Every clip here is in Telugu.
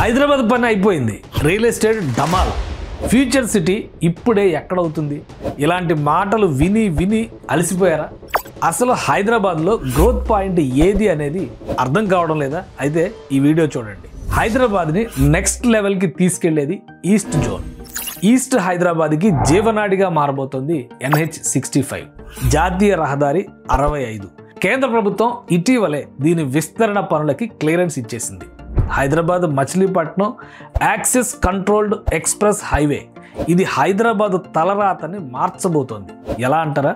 హైదరాబాద్ పని అయిపోయింది. రియల్ ఎస్టేట్ డమాల్. ఫ్యూచర్ సిటీ ఇప్పుడే ఎక్కడవుతుంది? ఇలాంటి మాటలు విని విని అలసిపోయారా? అసలు హైదరాబాద్లో గ్రోత్ పాయింట్ ఏది అనేది అర్థం కావడం లేదా? అయితే ఈ వీడియో చూడండి. హైదరాబాద్ని నెక్స్ట్ లెవెల్కి తీసుకెళ్లేది ఈస్ట్ జోన్. ఈస్ట్ హైదరాబాద్కి జీవనాడిగా మారబోతోంది NH65 జాతీయ రహదారి 65. కేంద్ర ప్రభుత్వం ఇటీవలే దీని విస్తరణ పనులకి క్లియరెన్స్ ఇచ్చేసింది. Hyderabad Machilipatnam access controlled express highway. ఇది హైదరాబాద్ తలరాతని మార్చబోతోంది. ఎలా అంటారా?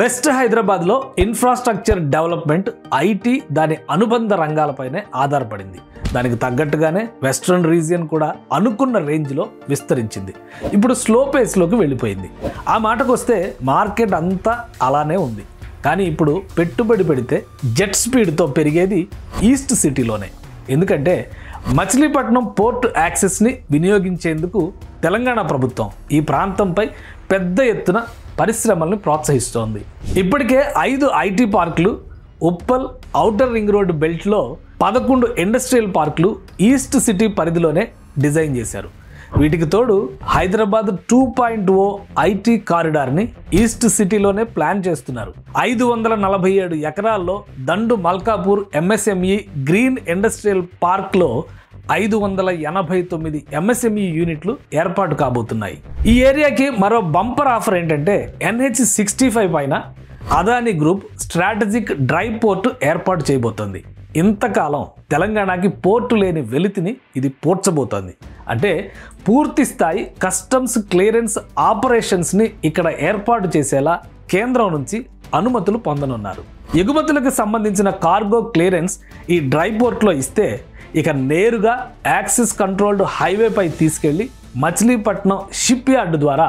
వెస్ట్ హైదరాబాద్లో ఇన్ఫ్రాస్ట్రక్చర్ డెవలప్మెంట్, ఐటీ, దాని అనుబంధ రంగాలపైనే ఆధారపడింది. దానికి తగ్గట్టుగానే వెస్ట్రన్ రీజియన్ కూడా అనుకున్న రేంజ్లో విస్తరించింది. ఇప్పుడు స్లో పేస్లోకి వెళ్ళిపోయింది. ఆ మాటకు వస్తే మార్కెట్ అంతా అలానే ఉంది. కానీ ఇప్పుడు పెట్టుబడి పెడితే జెట్ స్పీడ్తో పెరిగేది ఈస్ట్ సిటీలోనే. ఎందుకంటే మచిలీపట్నం పోర్ట్ యాక్సెస్ని వినియోగించేందుకు తెలంగాణ ప్రభుత్వం ఈ ప్రాంతంపై పెద్ద ఎత్తున పరిశ్రమల్ని ప్రోత్సహిస్తోంది. ఇప్పటికే 5 ఐటీ పార్కులు, ఉప్పల్ ఔటర్ రింగ్ రోడ్ బెల్ట్లో 11 ఇండస్ట్రియల్ పార్కులు ఈస్ట్ సిటీ పరిధిలోనే డిజైన్ చేశారు. వీటికి తోడు హైదరాబాద్ 2.0 ఐటీ కారిడార్ని ఈస్ట్ సిటీలోనే ప్లాన్ చేస్తున్నారు. 547 ఎకరాల్లో దండు మల్కాపూర్ MSME గ్రీన్ ఇండస్ట్రియల్ పార్క్లో 589 MSME యూనిట్లు ఏర్పాటు కాబోతున్నాయి. ఈ ఏరియాకి మరో బంపర్ ఆఫర్ ఏంటంటే NH65 పైన Adani group strategic dry port ఏర్పాటు చేయబోతోంది. ఇంతకాలం తెలంగాణకి పోర్టు లేని వెలితిని ఇది పోర్చబోతోంది. అంటే పూర్తి స్థాయి కస్టమ్స్ క్లియరెన్స్ ఆపరేషన్స్ని ఇక్కడ ఏర్పాటు చేసేలా కేంద్రం నుంచి అనుమతులు పొందనున్నారు. ఎగుమతులకు సంబంధించిన కార్గో క్లియరెన్స్ ఈ డ్రై పోర్ట్లో ఇస్తే ఇక నేరుగా యాక్సెస్ కంట్రోల్డ్ హైవేపై తీసుకెళ్లి మచిలీపట్నం షిప్ యార్డ్ ద్వారా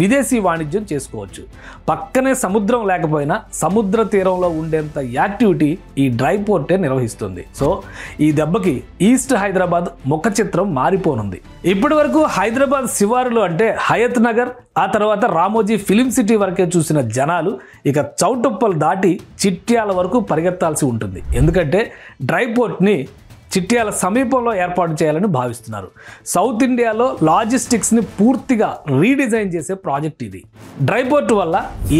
విదేశీ వాణిజ్యం చేసుకోవచ్చు. పక్కనే సముద్రం లేకపోయినా సముద్ర తీరంలో ఉండేంత యాక్టివిటీ ఈ డ్రై పోర్టే నిర్వహిస్తుంది. సో ఈ దెబ్బకి ఈస్ట్ హైదరాబాద్ ముఖ చిత్రం మారిపోనుంది. ఇప్పటి వరకు హైదరాబాద్ శివారులు అంటే హయత్ నగర్, ఆ తర్వాత రామోజీ ఫిలిం సిటీ వరకే చూసిన జనాలు ఇక చౌటుప్పల్ దాటి చిట్యాల వరకు పరిగెత్తాల్సి ఉంటుంది. ఎందుకంటే డ్రై పోర్ట్ని చిట్యాల సమీపంలో ఏర్పాటు చేయాలని భావిస్తున్నారు. సౌత్ ఇండియాలో లాజిస్టిక్స్ని పూర్తిగా రీడిజైన్ చేసే ప్రాజెక్ట్ ఇది. డ్రై పోర్ట్ వల్ల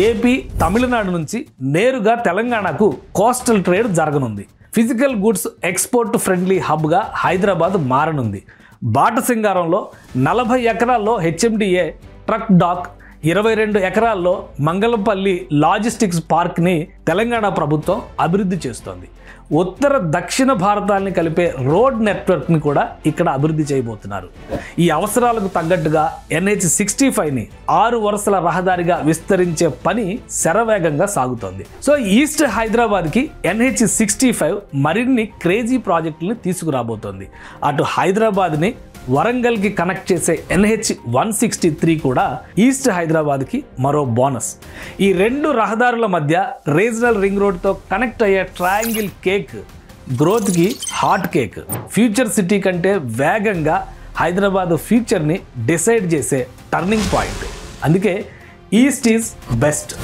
ఏపీ, తమిళనాడు నుంచి నేరుగా తెలంగాణకు కోస్టల్ ట్రేడ్ జరగనుంది. ఫిజికల్ గుడ్స్ ఎక్స్పోర్ట్ ఫ్రెండ్లీ హబ్గా హైదరాబాద్ మారనుంది. బాటసింగారంలో 40 ఎకరాల్లో HMDA ట్రక్ డాక్, 22 ఎకరాల్లో మంగళంపల్లి లాజిస్టిక్స్ పార్క్ని తెలంగాణ ప్రభుత్వం అభివృద్ధి చేస్తోంది. ఉత్తర దక్షిణ భారతాన్ని కలిపే రోడ్ నెట్వర్క్ని కూడా ఇక్కడ అభివృద్ధి చేయబోతున్నారు. ఈ అవసరాలకు తగ్గట్టుగా NH65ని 6 వరుసల రహదారిగా విస్తరించే పని శరవేగంగా సాగుతోంది. సో ఈస్ట్ హైదరాబాద్కి NH65 మరిన్ని క్రేజీ ప్రాజెక్టులను తీసుకురాబోతోంది. అటు హైదరాబాద్ని వరంగల్కి కనెక్ట్ చేసే NH163 కూడా ఈస్ట్ హైదరాబాద్కి మరో బోనస్. ఈ 2 రహదారుల మధ్య రీజనల్ రింగ్ రోడ్తో కనెక్ట్ అయ్యే ట్రయాంగిల్ కేక్ గ్రోత్కి హాట్ కేక్. ఫ్యూచర్ సిటీ కంటే వేగంగా హైదరాబాద్ ఫ్యూచర్ని డిసైడ్ చేసే టర్నింగ్ పాయింట్. అందుకే ఈస్ట్ ఈజ్ బెస్ట్.